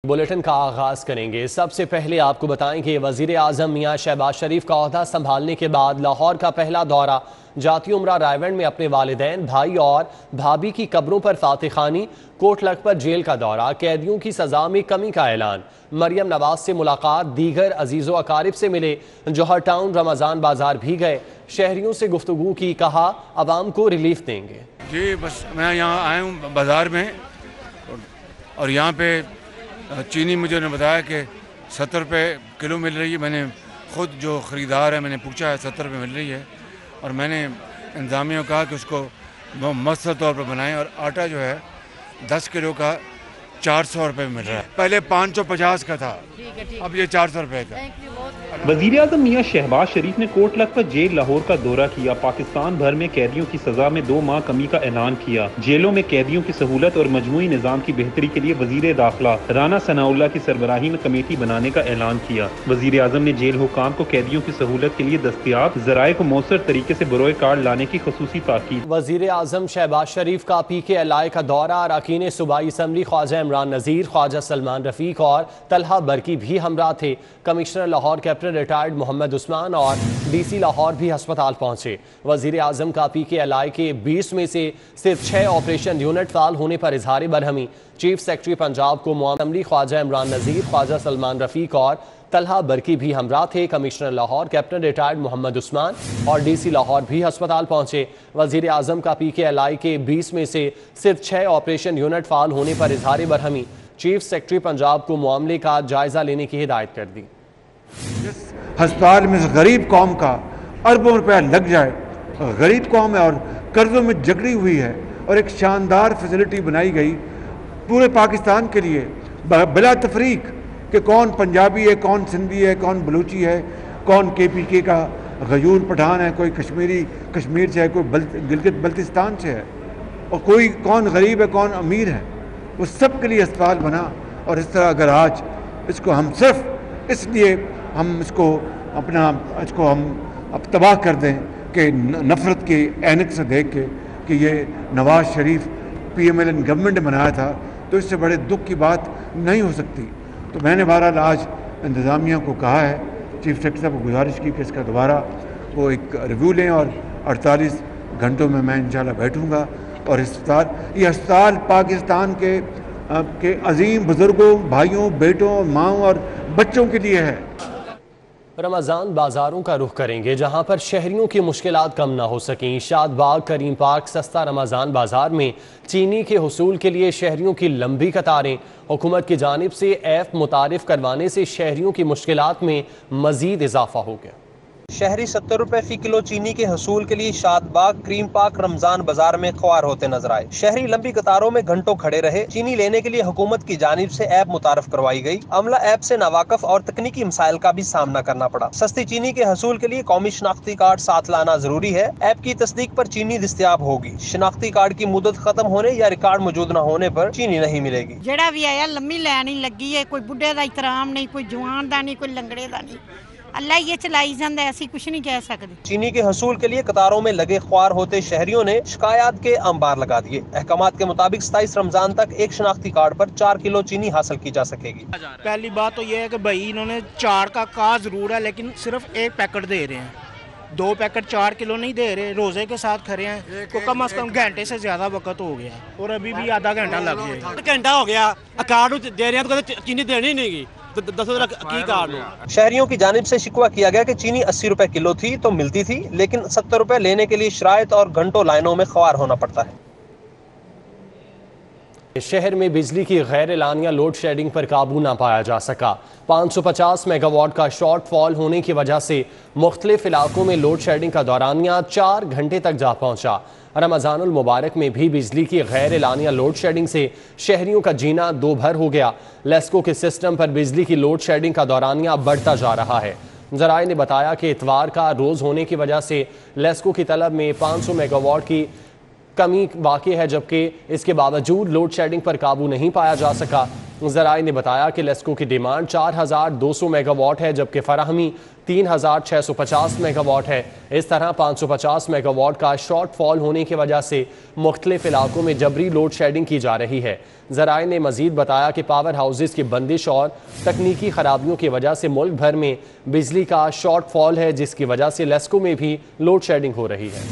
Bulletin का आगाज करेंगे। सबसे पहले आपको बताएं कि वजीर आजम मियां शहबाज शरीफ का ओहदा संभालने के बाद लाहौर का पहला दौरा जाती उम्रा रायवंड में अपने वालिदैन, भाई और भाभी की कब्रों पर फातिह खानी, कोट लखपत जेल का दौरा, कैदियों की सजा में कमी का ऐलान, मरियम नवाज से मुलाकात, दीगर अजीज़ो अकारिब से मिले, जौहर टाउन रमज़ान बाजार भी गए, शहरियों से गुफ्तगू की, कहा अवाम को रिलीफ देंगे। जी बस मैं यहाँ आया हूँ बाज़ार में और यहाँ पे चीनी मुझे ने बताया कि 70 रुपये किलो मिल रही है। मैंने ख़ुद जो ख़रीदार है मैंने पूछा है 70 रुपये मिल रही है और मैंने इंतज़ामिया को कहा कि उसको मौसर तौर पर बनाएं। और आटा जो है 10 किलो का 400 रुपये मिल रहा है, पहले 550 का था, अब ये 400 रुपये का। वज़ीर आज़म मियां शहबाज शरीफ ने कोट लखपत जेल लाहौर का दौरा किया। पाकिस्तान भर में कैदियों की सजा में 2 माह कमी का ऐलान किया। जेलों में कैदियों की सहूलत और मजमूई निज़ाम की बेहतरी के लिए वज़ीर दाखिला राना सनाउल्लाह की सरबराही में कमेटी बनाने का ऐलान किया। वज़ीर आज़म ने जेल हुकाम को कैदियों की सहूलत के लिए दस्तयाब ज़राए को मौसर तरीके से बरोए कार्ड लाने की ख़ुसूसी ताकीद। वज़ीर आज़म शहबाज शरीफ का PKLI का दौरा, अरकान सूबाई असम्बली ख्वाजा इमरान नज़ीर, ख्वाजा सलमान रफ़ीक और तलहा बरकी भी हमरा थे। Commissioner Lahore captain retired Mohammad Usman और DC लाहौर भी अस्पताल पहुंचे। वज़ीर आज़म का PKLI के 20 में से सिर्फ 6 ऑपरेशन यूनिट फाल होने पर इजहार बरहमी। चीफ सेक्रेटरी पंजाब को मुअम्मली ख्वाजा इमरान नज़ीर, ख्वाजा सलमान रफ़ीक और तलहा बरकी भी हमरा थे। Commissioner Lahore captain retired Mohammad Usman और DC लाहौर भी अस्पताल पहुंचे। वज़ीर आज़म का PKLI के 20 में से सिर्फ 6 ऑपरेशन यूनिट फाल होने पर इजहार बरहमी। चीफ सेक्रेटरी पंजाब को मामले का जायजा लेने की हिदायत कर दी। अस्पताल में गरीब कौम का अरबों रुपया लग जाए, गरीब कौम है और कर्जों में जकड़ी हुई है और एक शानदार फैसिलिटी बनाई गई पूरे पाकिस्तान के लिए बिला तफरीक कि कौन पंजाबी है, कौन सिंधी है, कौन बलूची है, कौन KPK का गयूर पठान है, कोई कश्मीर से है, कोई गिलगित बल्तिस्तान से है और कोई कौन गरीब है, कौन अमीर है, वो सब के लिए अस्पताल बना। और इस तरह अगर आज इसको हम सिर्फ इसलिए हम इसको हम अब तबाह कर दें कि नफ़रत के ऐनक से देख के कि ये नवाज शरीफ PMLN गवर्नमेंट ने बनाया था, तो इससे बड़े दुख की बात नहीं हो सकती। तो मैंने बहरहाल आज इंतज़ामिया को कहा है, चीफ सेक्रेटरी साहब को गुजारिश की कि इसका दोबारा वो एक रिव्यू लें और 48 घंटों में मैं इंशाल्लाह बैठूँगा। और ये अस्पताल पाकिस्तान के अजीम बुज़ुर्गों, भाइयों, बेटों, माँओं और बच्चों के लिए है। रमज़ान बाजारों का रुख करेंगे जहां पर शहरियों की मुश्किलात कम ना हो सकें। शादबाग करीम पार्क सस्ता रमज़ान बाजार में चीनी के हुसूल के लिए शहरियों की लंबी कतारें। हुकूमत की जानिब से ऐप मुतारिफ करवाने से शहरियों की मुश्किलात में मजीद इजाफा हो गया। शहरी 70 रुपए फी किलो चीनी के हसूल के लिए शादबाग क्रीम पार्क रमजान बाजार में ख्वार होते नजर आए। शहरी लंबी कतारों में घंटों खड़े रहे। चीनी लेने के लिए हुकूमत की जानिब से ऐप मुतारफ करवाई गई। अमला ऐप से नावाकफ और तकनीकी मसाइल का भी सामना करना पड़ा। सस्ती चीनी के हसूल के लिए कौमी शनाख्ती कार्ड साथ लाना जरूरी है। ऐप की तस्दीक पर चीनी दस्तयाब होगी। शनाख्ती कार्ड की मुद्दत खत्म होने या रिकॉर्ड मौजूद न होने पर चीनी नहीं मिलेगी। जेड़ा भी आया लम्मी लाइन ही लगी है, कोई बुढ़े का एहतराम नहीं, कोई जवान का नहीं, कोई लंगड़े का नहीं। अल्लाह ये चलाई जाता है, ऐसी कुछ नहीं कह सकते। चीनी के हसूल के लिए कतारों में लगे ख्वार होते शहरियों ने शिकायत के अंबार लगा दिए। अहकामात के मुताबिक 27 रमजान तक एक शनाख्ती कार्ड पर 4 किलो चीनी हासिल की जा सकेगी। पहली बात तो ये है कि भाई इन्होंने 4 का कहा जरूर है, लेकिन सिर्फ 1 पैकेट दे रहे हैं, 2 पैकेट 4 किलो नहीं दे रहे। रोजे के साथ खड़े हैं तो कम से कम घंटे से ज्यादा वक्त हो गया और अभी भी आधा घंटा लग जाएगा। घंटा हो गया, कार्ड दे रहे हैं तो चीनी देनी नहीं। शहरियों की जानिब से शिकवा किया गया कि चीनी 80 रुपए किलो थी तो मिलती थी, लेकिन 70 रुपए लेने के लिए शराइत और घंटों लाइनों में ख्वार होना पड़ता है। शहर में बिजली की गैर एलानिया लोड शेडिंग पर काबू ना पाया जा सका। 550 मेगावाट का शॉर्ट फॉल होने की वजह से मुख्तलिफ इलाकों में लोड शेडिंग का दौरानिया 4 घंटे तक जा पहुंचा। रमज़ानुल मुबारक में भी बिजली की गैर एलानिया लोड शेडिंग से शहरियों का जीना दो भर हो गया। लेस्को के सिस्टम पर बिजली की लोड शेडिंग का दौरानिया बढ़ता जा रहा है। ज़राए ने बताया कि इतवार का रोज़ होने की वजह से लेस्को की तलब में 500 मेगावाट की کمی واقع ہے، جبکہ اس کے باوجود لوڈ شیڈنگ پر قابو نہیں پایا جا سکا۔ ذرائع نے بتایا کہ لیسکو کی ڈیمانڈ 4200 میگا واٹ ہے، جبکہ فراہمی 3650 میگا واٹ ہے۔ اس طرح 550 میگا واٹ کا شارٹ فال ہونے کی وجہ سے مختلف علاقوں میں جبری لوڈ شیڈنگ کی جا رہی ہے۔ ذرائع نے مزید بتایا کہ پاور ہاؤسز کی بندش اور تکنیکی خرابیوں کی وجہ سے ملک بھر میں بجلی کا شارٹ فال ہے، جس کی وجہ سے لیسکو میں بھی لوڈ شیڈنگ ہو رہی ہے۔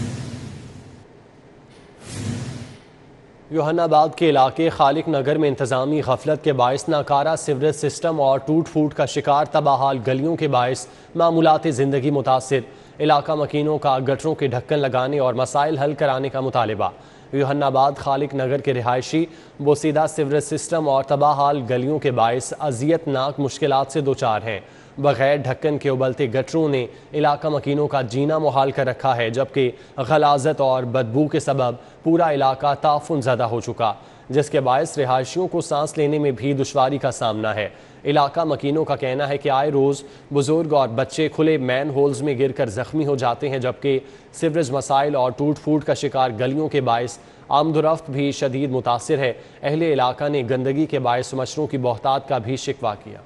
یوحنا آباد کے علاقے خالق نگر میں انتظامی غفلت کے باعث ناکارہ سیوریج سسٹم اور ٹوٹ پھوٹ کا شکار تباہال گلیوں کے باعث معمولات زندگی متاثر۔ علاقہ مکینوں کا گٹروں کے ڈھکن لگانے اور مسائل حل کرانے کا مطالبہ۔ یوحنا آباد خالق نگر کے رہائشی بوسیدہ سیوریج سسٹم اور تباہال گلیوں کے باعث اذیت ناک مشکلات سے دوچار ہیں۔ بغیر ڈھکن کے ابلتے گٹروں نے علاقہ مکینوں کا جینا محال کر رکھا ہے، جبکہ غلاظت اور بدبو کے سبب پورا علاقہ تعفن زدہ ہو چکا، جس کے باعث رہائشیوں کو سانس لینے میں بھی دشواری کا سامنا ہے۔ علاقہ مکینوں کا کہنا ہے کہ آئے روز بزرگ اور بچے کھلے مین ہولز میں گر کر زخمی ہو جاتے ہیں، جبکہ سیوریج مسائل اور ٹوٹ پھوٹ کا شکار گلیوں کے باعث آمد و رفت بھی شدید متاثر ہے۔ اہل علاقہ نے گندگی کے باعث مچھروں کی بہتات کا بھی شکوہ کیا۔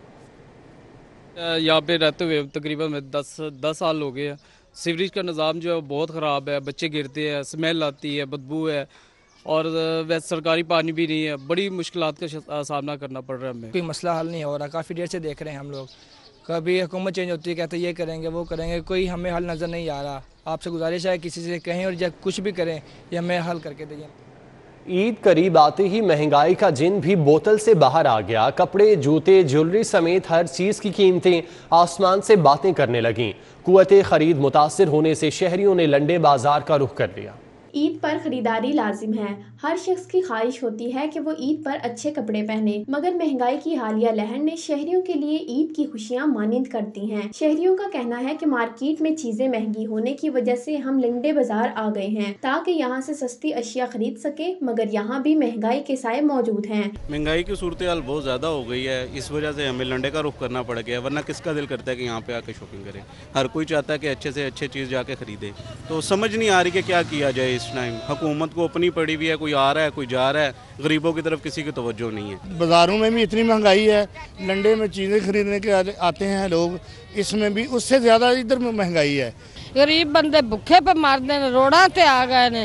یہاں پہ رہتے ہوئے تقریباً 10 سال ہو گئے ہیں۔ سیوریج کا نظام جو ہے بہت خراب ہے، بچے گرتے ہیں، اسمیل آتی ہے، بدبو ہے، اور ویسے سرکاری پانی بھی نہیں ہے۔ بڑی مشکلات کا سامنا کرنا پڑ رہا ہے ہمیں۔ کوئی مسئلہ حل نہیں ہو رہا، کافی دیر سے دیکھ رہے ہیں ہم لوگ۔ کبھی حکومت چینج ہوتی ہے، کہتے ہیں یہ کریں گے وہ کریں گے، کوئی ہمیں حل نظر نہیں آ رہا۔ آپ سے گزارش ہے کسی سے کہیں اور جب کچھ بھی کریں یہ ہمیں حل کر کے دیں۔ عید قریب آتے ہی مہنگائی کا جن بھی بوتل سے باہر آ گیا۔ کپڑے، جوتے، جیولری سمیت ہر چیز کی قیمتیں آسمان سے باتیں کرنے لگیں۔ قوت خرید متاثر ہونے سے شہریوں نے لنڈے بازار کا رخ کر لیا۔ عید پر خریداری لازم ہے۔ ہر شخص کی خواہش ہوتی ہے کہ وہ عید پر اچھے کپڑے پہنے، مگر مہنگائی کی حالیہ لہر نے شہریوں کے لیے عید کی خوشیاں مانند کر دی ہیں۔ شہریوں کا کہنا ہے کہ مارکیٹ میں چیزیں مہنگی ہونے کی وجہ سے ہم لنگڑے بازار آ گئے ہیں تاکہ یہاں سے سستی اشیاء خرید سکے، مگر یہاں بھی مہنگائی کے سائے موجود ہیں۔ مہنگائی کی صورتحال بہت زیادہ ہو گئی ہے، اس وجہ سے ہمیں لنڈے کا رخ کرنا پڑ گیا، ورنہ کس کا دل کرتا ہے کہ یہاں پہ آ کے شاپنگ کرے۔ ہر کوئی چاہتا ہے کہ اچھے سے اچھے چیز جا کے خریدے، تو سمجھ نہیں آ رہی کہ کیا کیا جائے اس ٹائم۔ حکومت کو اپنی پڑی ہوئی ہے، کوئی آ رہا ہے کوئی جا رہا ہے، غریبوں کی طرف کسی کی توجہ نہیں ہے۔ بازاروں میں بھی اتنی مہنگائی ہے، لنڈے میں چیزیں خریدنے کے آتے ہیں لوگ، اس میں بھی اس سے زیادہ ادھر میں مہنگائی ہے۔ غریب بندے بھوکے پہ مار دیں، روڑاں تے آ گئے نے،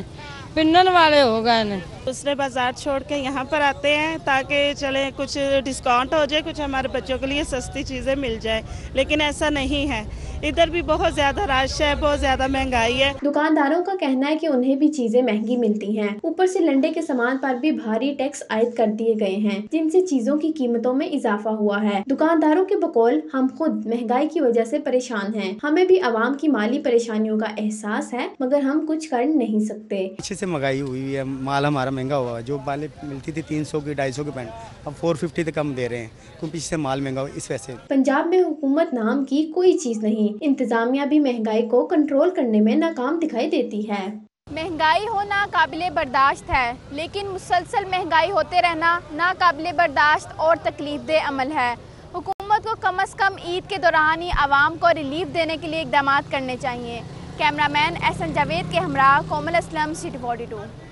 پنن والے ہو گئے نے۔ دوسرے بازار چھوڑ کے یہاں پر آتے ہیں تاکہ چلیں کچھ ڈسکاؤنٹ ہو جائے، کچھ ہمارے بچوں کے لیے سستی چیزیں مل جائے، لیکن ایسا نہیں ہے۔ ادھر بھی بہت زیادہ رش ہے، بہت زیادہ مہنگائی ہے۔ دکانداروں کا کہنا ہے کہ انہیں بھی چیزیں مہنگی ملتی ہیں، اوپر سے لنڈے کے سامان پر بھی بھاری ٹیکس عائد کر دیے گئے ہیں، جن سے چیزوں کی قیمتوں میں اضافہ ہوا ہے۔ دکانداروں کے بقول ہم خود مہنگائی کی وجہ سے پریشان ہیں، ہمیں بھی عوام کی مالی پریشانیوں کا احساس ہے، مگر ہم کچھ کر نہیں سکتے۔ اچھے سے مہنگائی ہوئی ہے، مال ہمارا مہنگا ہوا ہے، جو بالیں ملتی تھی 300 کی 250 کی پینٹ اب 450 تک کم دے رہے ہیں، کیونکہ پیچھے سے مال مہنگا ہوا اس وجہ سے۔ پنجاب میں حکومت نام کی کوئی چیز نہیں، انتظامیہ بھی مہنگائی کو کنٹرول کرنے میں ناکام دکھائی دیتی ہے۔ مہنگائی ہونا قابل برداشت ہے، لیکن مسلسل مہنگائی ہوتے رہنا ناقابل برداشت اور تکلیف دہ عمل ہے۔ حکومت کو کم از کم عید کے دوران ہی عوام کو ریلیف دینے کے لیے اقدامات کرنے چاہیے۔ کیمرہ مین احسن جاوید کے ہمراہ کومل اسلم، سٹی 42۔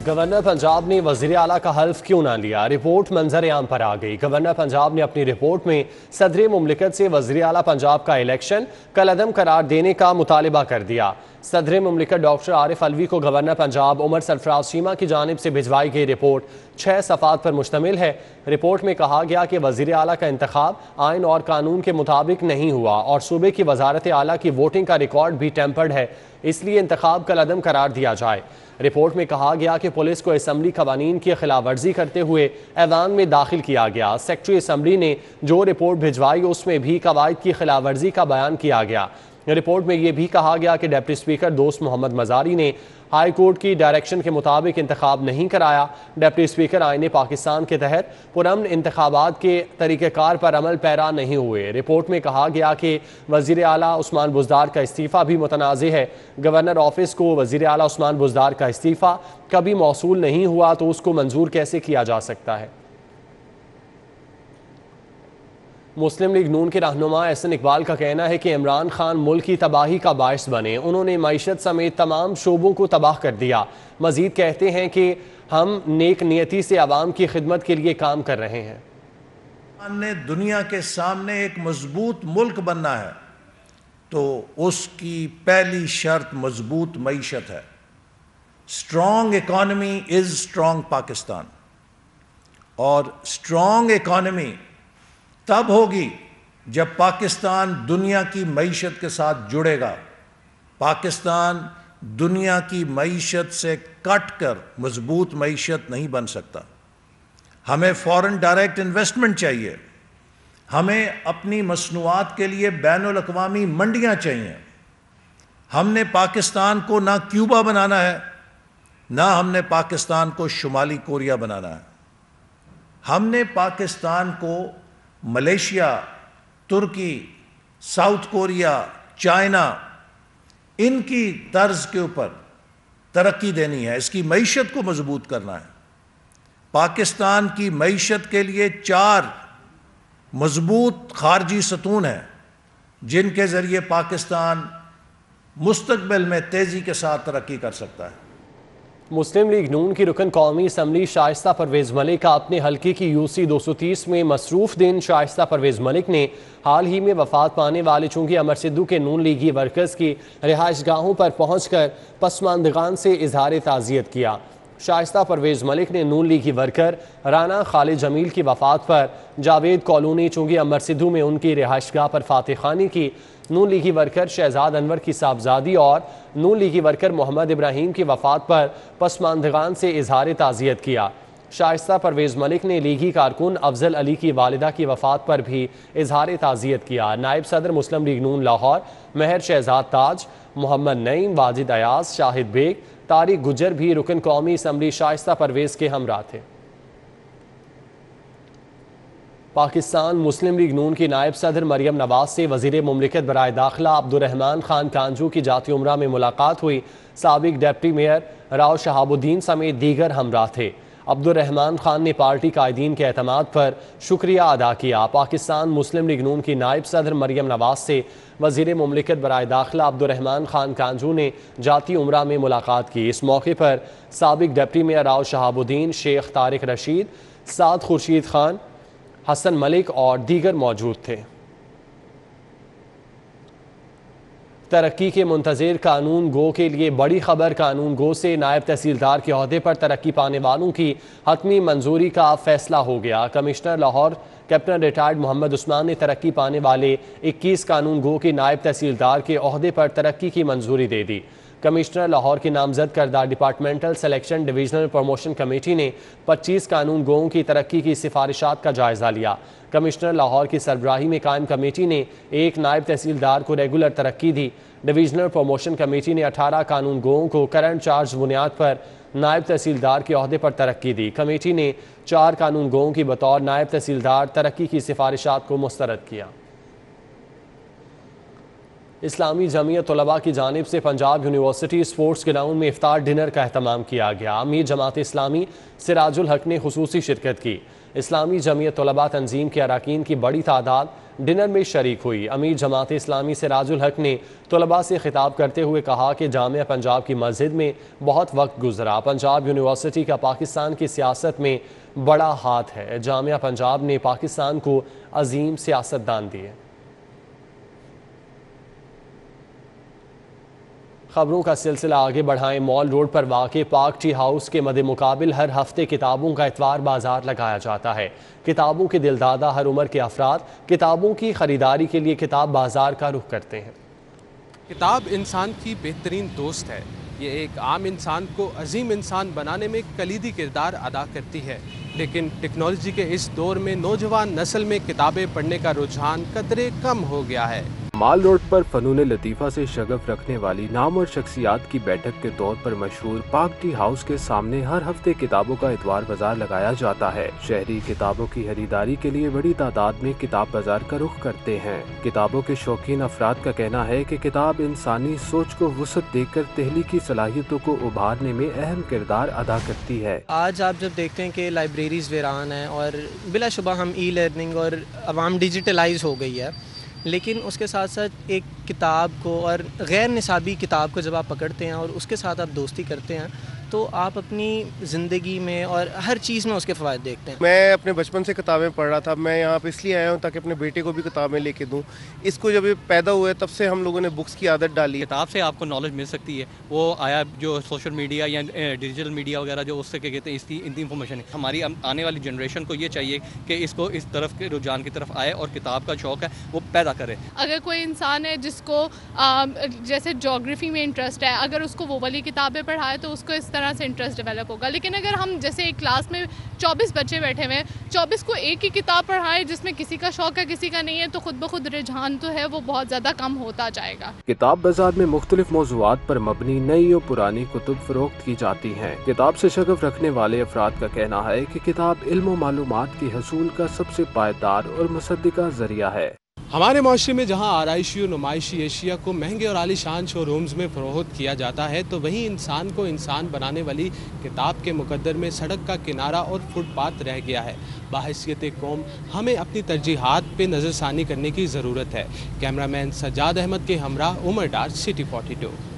گورنر پنجاب نے وزیر اعلیٰ کا حلف کیوں نہ لیا؟ رپورٹ منظر عام پر آ گئی۔ گورنر پنجاب نے اپنی رپورٹ میں صدر مملکت سے وزیر اعلیٰ پنجاب کا الیکشن کالعدم قرار دینے کا مطالبہ کر دیا۔ صدر مملکت ڈاکٹر عارف علوی کو گورنر پنجاب عمر سرفراز چیمہ کی جانب سے بھجوائی گئی رپورٹ 6 صفحات پر مشتمل ہے۔ رپورٹ میں کہا گیا کہ وزیر اعلیٰ کا انتخاب آئین اور قانون کے مطابق نہیں ہوا اور صوبے کی وزارت اعلیٰ کی ووٹنگ کا ریکارڈ بھی ٹیمپرڈ ہے، اس لیے انتخاب کالعدم قرار دیا جائے۔ رپورٹ میں کہا گیا کہ پولیس کو اسمبلی قوانین کی خلاف ورزی کرتے ہوئے ایوان میں داخل کیا گیا۔ سیکرٹری اسمبلی نے جو رپورٹ بھجوائی اس میں بھی قواعد کی خلاف ورزی کا بیان کیا گیا۔ رپورٹ میں یہ بھی کہا گیا کہ ڈپٹی اسپیکر دوست محمد مزاری نے ہائی کورٹ کی ڈائریکشن کے مطابق انتخاب نہیں کرایا۔ ڈپٹی اسپیکر آئین پاکستان کے تحت پرامن انتخابات کے طریقہ کار پر عمل پیرا نہیں ہوئے۔ رپورٹ میں کہا گیا کہ وزیر اعلیٰ عثمان بزدار کا استعفیٰ بھی متنازع ہے۔ گورنر آفس کو وزیر اعلیٰ عثمان بزدار کا استعفیٰ کبھی موصول نہیں ہوا تو اس کو منظور کیسے کیا جا سکتا ہے؟ مسلم لیگ نون کے رہنما احسن اقبال کا کہنا ہے کہ عمران خان ملک کی تباہی کا باعث بنے. انہوں نے معیشت سمیت تمام شعبوں کو تباہ کر دیا. مزید کہتے ہیں کہ ہم نیک نیتی سے عوام کی خدمت کے لیے کام کر رہے ہیں. ہم نے دنیا کے سامنے ایک مضبوط ملک بننا ہے تو اس کی پہلی شرط مضبوط معیشت ہے. Strong economy is strong Pakistan. اور اسٹرانگ اکانومی تب ہوگی جب پاکستان دنیا کی معیشت کے ساتھ جڑے گا. پاکستان دنیا کی معیشت سے کٹ کر مضبوط معیشت نہیں بن سکتا. ہمیں فورن ڈائریکٹ انویسٹمنٹ چاہیے. ہمیں اپنی مصنوعات کے لیے بین الاقوامی منڈیاں چاہیے. ہم نے پاکستان کو نہ کیوبا بنانا ہے نہ ہم نے پاکستان کو شمالی کوریا بنانا ہے. ہم نے پاکستان کو ملیشیا، ترکی، ساؤتھ کوریا، چائنا ان کی طرز کے اوپر ترقی دینی ہے. اس کی معیشت کو مضبوط کرنا ہے. پاکستان کی معیشت کے لیے 4 مضبوط خارجی ستون ہیں جن کے ذریعے پاکستان مستقبل میں تیزی کے ساتھ ترقی کر سکتا ہے. مسلم لیگ نون کی رکن قومی اسمبلی شائستہ پرویز ملک کا اپنے حلقے کی UC 230 میں مصروف دن. شائستہ پرویز ملک نے حال ہی میں وفات پانے والے چونکہ امر سدھو کے نون لیگی ورکرز کی رہائش گاہوں پر پہنچ کر پسماندگان سے اظہار تعزیت کیا. شائستہ پرویز ملک نے نون لیگی ورکر رانا خالد جمیل کی وفات پر جاوید کالونی چونکہ امر سدھو میں ان کی رہائش گاہ پر فاتح خانی کی. نون لیگی ورکر شہزاد انور کی صاحبزادی اور نون لیگی ورکر محمد ابراہیم کی وفات پر پسماندگان سے اظہار تعزیت کیا. شائستہ پرویز ملک نے لیگی کارکن افضل علی کی والدہ کی وفات پر بھی اظہار تعزیت کیا. نائب صدر مسلم لیگ نون لاہور مہر شہزاد تاج، محمد نعیم، واجد ایاز، شاہد بیگ، طارق گجر بھی رکن قومی اسمبلی شائستہ پرویز کے ہمراہ تھے. پاکستان مسلم لیگ نون کی نائب صدر مریم نواز سے وزیر مملکت برائے داخلہ عبدالرحمان خان کانجو کی جاتی عمرہ میں ملاقات ہوئی. سابق ڈپٹی میئر راؤ شہاب الدین سمیت دیگر ہمراہ تھے. عبدالرحمان خان نے پارٹی قائدین کے اعتماد پر شکریہ ادا کیا. پاکستان مسلم لیگ نون کی نائب صدر مریم نواز سے وزیر مملکت برائے داخلہ عبدالرحمان خان کانجو نے جاتی عمرہ میں ملاقات کی. اس موقع پر سابق ڈپٹی میئر راؤ شہاب الدین، شیخ طارق رشید، سعد خورشید خان، حسن ملک اور دیگر موجود تھے. ترقی کے منتظر قانون گو کے لیے بڑی خبر. قانون گو سے نائب تحصیلدار کے عہدے پر ترقی پانے والوں کی حتمی منظوری کا فیصلہ ہو گیا. Commissioner Lahore captain retired Muhammad Usman نے ترقی پانے والے 21 قانون گو کے نائب تحصیلدار کے عہدے پر ترقی کی منظوری دے دی. کمشنر لاہور کی نامزد کردہ departmental selection divisional promotion committee نے 25 قانون گوؤں کی ترقی کی سفارشات کا جائزہ لیا. کمشنر لاہور کی سربراہی میں قائم کمیٹی نے 1 نائب تحصیلدار کو ریگولر ترقی دی. ڈویژنل پروموشن کمیٹی نے 18 قانون گوؤں کو کرنٹ چارج بنیاد پر نائب تحصیلدار کے عہدے پر ترقی دی. کمیٹی نے 4 قانون گوؤں کی بطور نائب تحصیلدار ترقی کی سفارشات کو مسترد کیا. اسلامی جمعیت طلباء کی جانب سے پنجاب یونیورسٹی سپورٹس گراؤنڈ میں افطار ڈنر کا اہتمام کیا گیا. امیر جماعت اسلامی سراج الحق نے خصوصی شرکت کی. اسلامی جمعیت طلباء تنظیم کے اراکین کی بڑی تعداد ڈنر میں شریک ہوئی. امیر جماعت اسلامی سراج الحق نے طلباء سے خطاب کرتے ہوئے کہا کہ جامعہ پنجاب کی مسجد میں بہت وقت گزرا. پنجاب یونیورسٹی کا پاکستان کی سیاست میں بڑا ہاتھ ہے. جامعہ پنجاب نے پاکستان کو عظیم سیاستدان دیے. خبروں کا سلسلہ آگے بڑھائیں. مال روڈ پر واقع پاک ٹی ہاؤس کے مد مقابل ہر ہفتے کتابوں کا اتوار بازار لگایا جاتا ہے. کتابوں کے دلدادہ ہر عمر کے افراد کتابوں کی خریداری کے لیے کتاب بازار کا رخ کرتے ہیں. کتاب انسان کی بہترین دوست ہے. یہ ایک عام انسان کو عظیم انسان بنانے میں کلیدی کردار ادا کرتی ہے. لیکن ٹیکنالوجی کے اس دور میں نوجوان نسل میں کتابیں پڑھنے کا رجحان قدرے کم ہو گیا ہے. माल रोड पर फनून लतीफ़ा से शगफ रखने वाली नाम और शख्सियात की बैठक के तौर पर मशहूर पाक टी हाउस के सामने हर हफ्ते किताबों का इतवार बाजार लगाया जाता है। शहरी किताबों की खरीदारी के लिए बड़ी तादाद में किताब बाजार का रुख करते हैं। किताबों के शौकीन अफराद का कहना है कि किताब इंसानी सोच को वुसअत देकर तहलीकी सलाहियतों को उभारने में अहम किरदार अदा करती है। आज आप जब देखते हैं कि लाइब्रेरीज वीरान हैं और बिलाशुबा हम ई लर्निंग और अवाम डिजिटलाइज हो गई है, लेकिन उसके साथ साथ एक किताब को और गैर निसाबी किताब को जब आप पकड़ते हैं और उसके साथ आप दोस्ती करते हैं तो आप अपनी ज़िंदगी में और हर चीज़ में उसके फ़वायद देखते हैं। मैं अपने बचपन से किताबें पढ़ रहा था। मैं यहाँ पे इसलिए आया हूँ ताकि अपने बेटे को भी किताबें लेके दूँ। इसको जब ये पैदा हुआ है तब से हम लोगों ने बुक्स की आदत डाली। किताब से आपको नॉलेज मिल सकती है, वो आया जो सोशल मीडिया या डिजिटल मीडिया वगैरह जो उससे क्या कहते हैं इसकी इंफॉर्मेशन है। हमारी आने वाली जनरेशन को ये चाहिए कि इसको इस तरफ के रुझान की तरफ आए और किताब का शौक़ है वो पैदा करे। अगर कोई इंसान है जिसको जैसे ज्योग्राफी में इंटरेस्ट है, अगर उसको वो वाली किताबें पढ़ाए तो उसको इस तरह से इंटरेस्ट डेवलप होगा। लेकिन अगर हम जैसे एक क्लास में 24 बच्चे बैठे हुए हैं, 24 को एक ही किताब पढ़ाएं जिसमें किसी का शौक है किसी का नहीं है, तो खुद ब खुद रुझान तो है वो बहुत ज़्यादा कम होता जाएगा। किताब बाजार में मुख्तलिफ मौज़ूआत पर मबनी नई और पुरानी कुतुब फरोख्त की जाती हैं। किताब से शगफ रखने वाले अफराद का कहना है कि किताब इल्म और मालूमात की हसूल का सबसे पायदार और मुसद्दिका जरिया है। हमारे माशरे में जहाँ आराइशी और नुमाइशी एशिया को महंगे और आलीशान शोरूम्स में फरोख्त किया जाता है, तो वहीं इंसान को इंसान बनाने वाली किताब के मुकद्दर में सड़क का किनारा और फुटपाथ रह गया है। बाहैसियत कौम हमें अपनी तरजीहात पे नज़रसानी करने की ज़रूरत है। कैमरामैन सज्जाद अहमद के हमरा उमर डार, सिटी 42।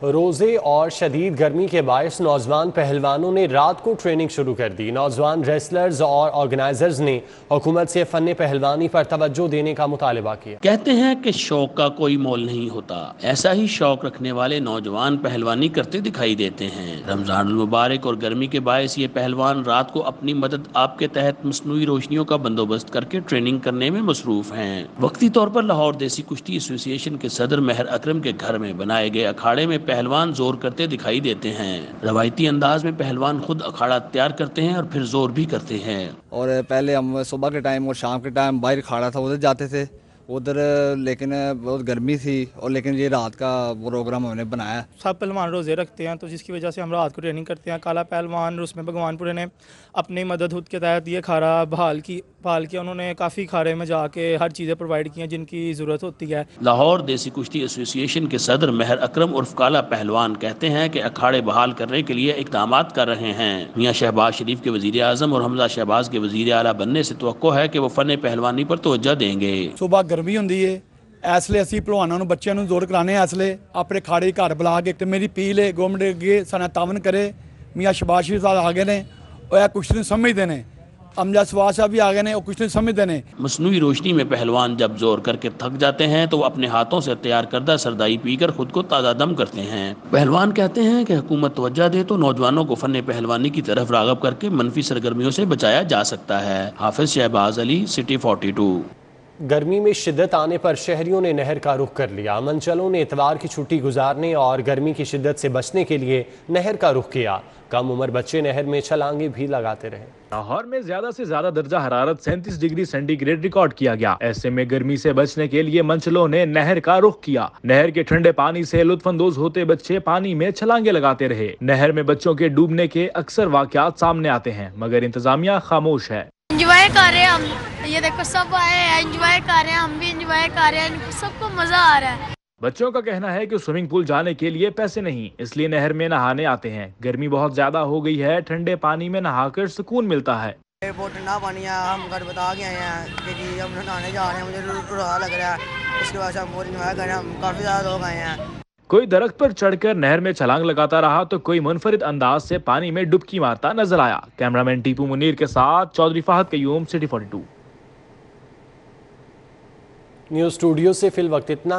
रोज़े और शदीद गर्मी के बायस नौजवान पहलवानों ने रात को ट्रेनिंग शुरू कर दी। नौजवान रेसलर्स और ऑर्गेनाइजर्स ने हुकूमत से फ़न पहलवानी पर तवज्जो देने का मुतालबा किया। कहते हैं कि शौक का कोई मोल नहीं होता, ऐसा ही शौक रखने वाले नौजवान पहलवानी करते दिखाई देते हैं। रमजान मुबारक और गर्मी के बायस ये पहलवान रात को अपनी मदद आपके तहत मसनूई रोशनियों का बंदोबस्त करके ट्रेनिंग करने में मसरूफ हैं। वक्ती तौर पर लाहौर देसी कुश्ती एसोसिएशन के सदर महर अकरम के घर में बनाए गए अखाड़े में पहलवान जोर करते दिखाई देते हैं। रवायती अंदाज में पहलवान खुद अखाड़ा तैयार करते हैं और फिर जोर भी करते हैं। और पहले हम सुबह के टाइम और शाम के टाइम बाहर अखाड़ा था उधर जाते थे उधर, लेकिन बहुत गर्मी थी और लेकिन ये रात का प्रोग्राम हमने बनाया। सब पहलवान रोज़े रखते हैं तो जिसकी वजह से हम रात को ट्रेनिंग करते हैं। काला पहलवान उसमें भगवानपुरे ने अपनी मदद खुद के तहत ये खारा बहाल किया। उन्होंने काफ़ी खारे में जाके हर चीज़ें प्रोवाइड की हैं जिनकी ज़रूरत होती है। लाहौर देसी कुश्ती एसोसिएशन के सदर महर अकरम उर्फ काला पहलवान कहते हैं कि अखाड़े बहाल करने के लिए इक़दामात कर रहे हैं। मियाँ शहबाज शरीफ के वज़ीर आज़म और हमजा शहबाज के वज़ीर आला बनने से तवक्को है कि वो फ़न पहलवानी पर तवज्जो देंगे। सुबह गर्मी होंदी है, इसलिए असीं भलवानां नूं बच्चों नूं जोर कराने, इसलिए अपने खाड़े घर बुला के मेरी अपील है गौरमेंट अगे साडा तावन करे। मियाँ शहबाज शरीफ साहब आ गए ने और कुछ नहीं समझते ने, हमजा शहबाज साहब भी आ गए ने और कुछ नहीं समझते ने। मसनूई रोशनी में पहलवान जब जोर करके थक जाते हैं तो वो अपने हाथों से तैयार करदा सरदाई पीकर खुद को ताज़ा दम करते हैं। पहलवान कहते हैं कि हुकूमत तवज्जो दे तो नौजवानों को फन पहलवानी की तरफ राग़ब करके मनफी सरगर्मियों से बचाया जा सकता है। हाफिज शहबाज अली, सिटी 42। गर्मी में शिद्दत आने पर शहरियों ने नहर का रुख कर लिया। मंचलों ने इतवार की छुट्टी गुजारने और गर्मी की शिद्दत से बचने के लिए नहर का रुख किया। कम उम्र बच्चे नहर में छलांगे भी लगाते रहे। लाहौर में ज्यादा से ज्यादा दर्जा हरारत 37 डिग्री सेंटीग्रेड रिकॉर्ड किया गया। ऐसे में गर्मी से बचने के लिए मंचलों ने नहर का रुख किया। नहर के ठंडे पानी से लुत्फानंदोज होते बच्चे पानी में छलांगे लगाते रहे। नहर में बच्चों के डूबने के अक्सर वाकयात सामने आते हैं मगर इंतजामिया खामोश है। एंजॉय कर रहे हैं हम, ये देखो सब आए हैं एंजॉय कर रहे हैं, हम भी एंजॉय कर रहे हैं, सबको मजा आ रहा है। बच्चों का कहना है कि स्विमिंग पूल जाने के लिए पैसे नहीं, इसलिए नहर में नहाने आते हैं। गर्मी बहुत ज्यादा हो गई है, ठंडे पानी में नहाकर सुकून मिलता है। बहुत ठंडा पानी है, हम घर बता के आए हैं कि हम नहाने जा रहे हैं, मुझे रुला लग रहा है, इसके बाद हम बहुत एंजॉय कर रहे हैं। हम काफी ज्यादा लोग आए हैं। कोई दरख्त पर चढ़कर नहर में छलांग लगाता रहा तो कोई मुनफरिद अंदाज से पानी में डुबकी मारता नजर आया। कैमरामैन टीपू मुनीर के साथ Chaudhry Fahad Qayyum, city 42। News studio से फिल वक्त इतना ही।